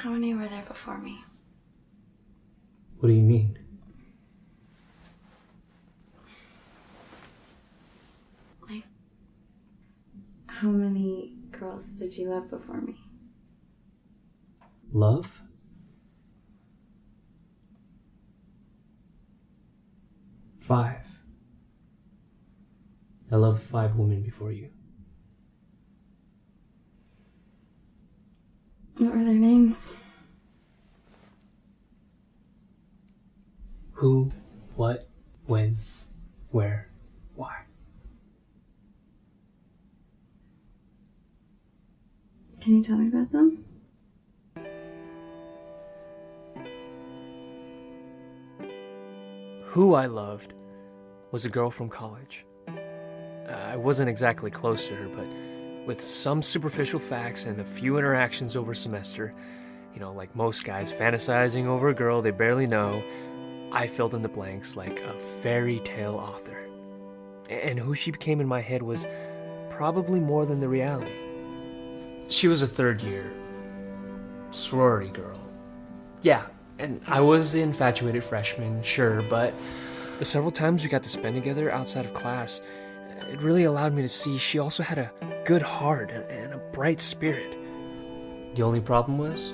How many were there before me? What do you mean? Like, how many girls did you love before me? Love? Five. I loved 5 women before you. What were their names? Who, what, when, where, why. Can you tell me about them? Who I loved was a girl from college. I wasn't exactly close to her, but with some superficial facts and a few interactions over semester, like most guys fantasizing over a girl they barely know, I filled in the blanks like a fairy tale author. And who she became in my head was probably more than the reality. She was a third-year sorority girl. Yeah, and I was the infatuated freshman, sure, but the several times we got to spend together outside of class, it really allowed me to see she also had a good heart and a bright spirit. The only problem was,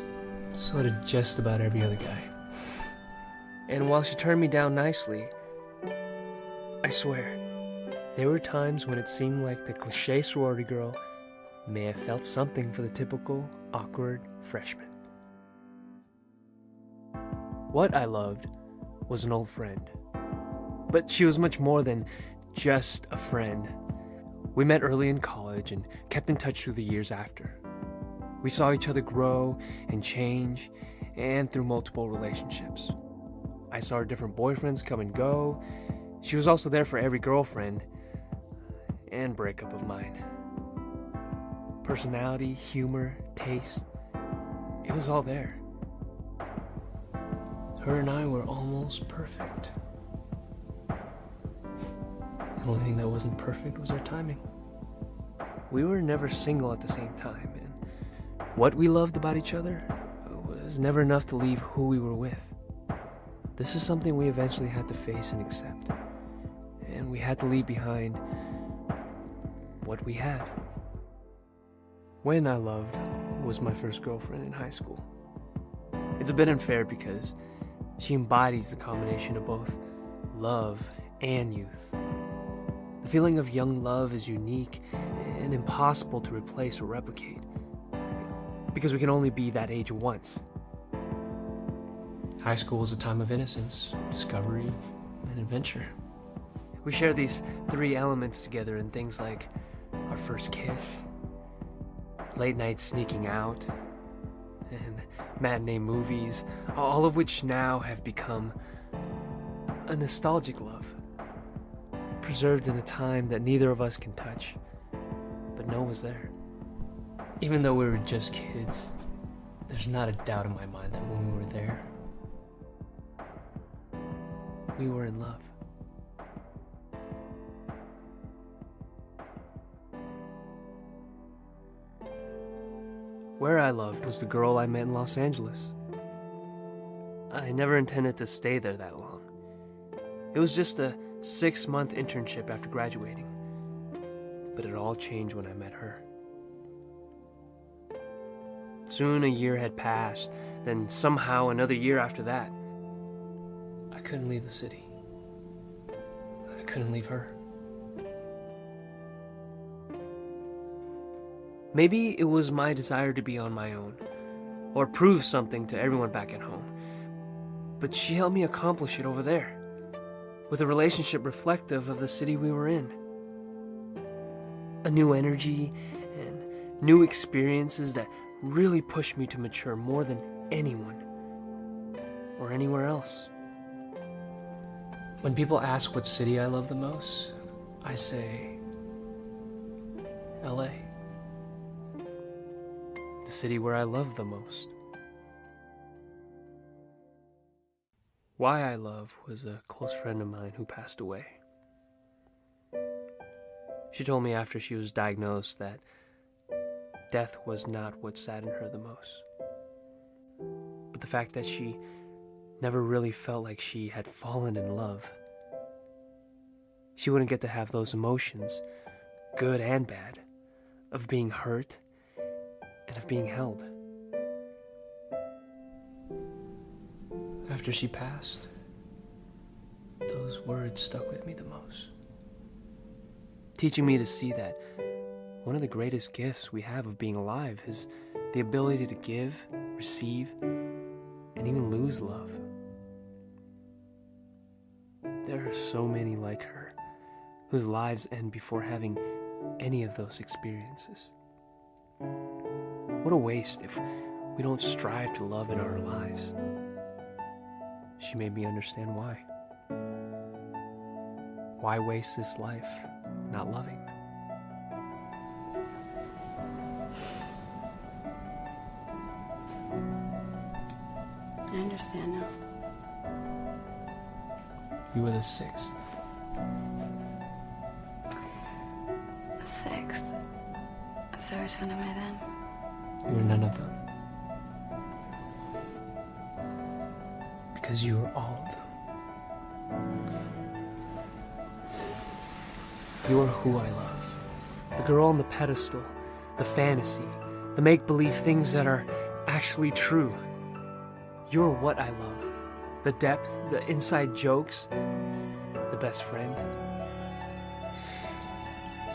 so did just about every other guy. And while she turned me down nicely, I swear, there were times when it seemed like the cliché sorority girl may have felt something for the typical awkward freshman. What I loved was an old friend. But she was much more than just a friend. We met early in college and kept in touch through the years after. We saw each other grow and change, and through multiple relationships. I saw her different boyfriends come and go. She was also there for every girlfriend and breakup of mine. Personality, humor, taste, it was all there. Her and I were almost perfect. The only thing that wasn't perfect was our timing. We were never single at the same time, and what we loved about each other was never enough to leave who we were with. This is something we eventually had to face and accept, and we had to leave behind what we had. When I loved was my first girlfriend in high school. It's a bit unfair because she embodies the combination of both love and youth. The feeling of young love is unique and impossible to replace or replicate, because we can only be that age once. High school was a time of innocence, discovery, and adventure. We shared these 3 elements together in things like our first kiss, late night sneaking out, and matinee movies, all of which now have become a nostalgic love, preserved in a time that neither of us can touch, but know was there. Even though we were just kids, there's not a doubt in my mind that when we were there, we were in love. Where I loved was the girl I met in Los Angeles. I never intended to stay there that long. It was just a 6-month internship after graduating, but it all changed when I met her. Soon a year had passed, then somehow another year after that. I couldn't leave the city. I couldn't leave her. Maybe it was my desire to be on my own, or prove something to everyone back at home. But she helped me accomplish it over there, with a relationship reflective of the city we were in. A new energy and new experiences that really pushed me to mature more than anyone or anywhere else. When people ask what city I love the most, I say LA. The city where I love the most. Why I love was a close friend of mine who passed away. She told me after she was diagnosed that death was not what saddened her the most. with the fact that she never really felt like she had fallen in love. She wouldn't get to have those emotions, good and bad, of being hurt and of being held. After she passed, those words stuck with me the most, teaching me to see that one of the greatest gifts we have of being alive is the ability to give, receive, and even lose love. There are so many like her whose lives end before having any of those experiences. What a waste if we don't strive to love in our lives. She made me understand why. Why waste this life not loving? I understand now. You were the sixth. The sixth. So which one am I then? You were none of them. Because you were all of them. You are who I love. The girl on the pedestal, the fantasy, the make-believe things that are actually true. You're what I love. The depth, the inside jokes, the best friend.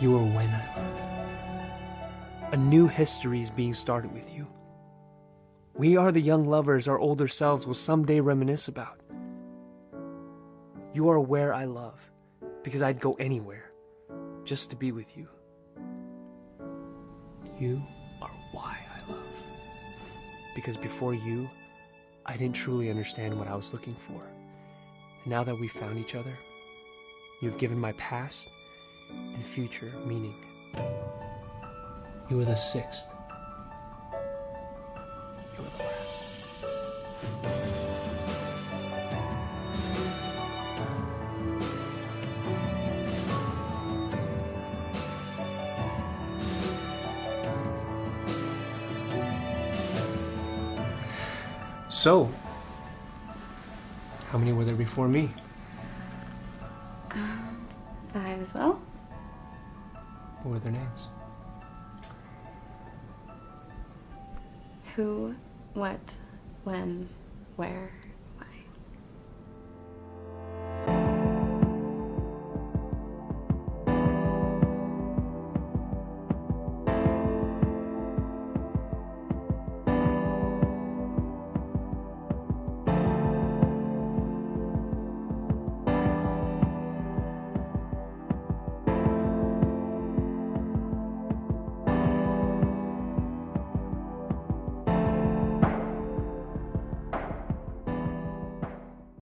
You are when I love. A new history is being started with you. We are the young lovers our older selves will someday reminisce about. You are where I love, because I'd go anywhere just to be with you. You are why I love, because before you, I didn't truly understand what I was looking for. And now that we've found each other, you've given my past and future meaning. You were the sixth. You were the last. So, how many were there before me? 5 as well. What were their names? Who, what, when, where.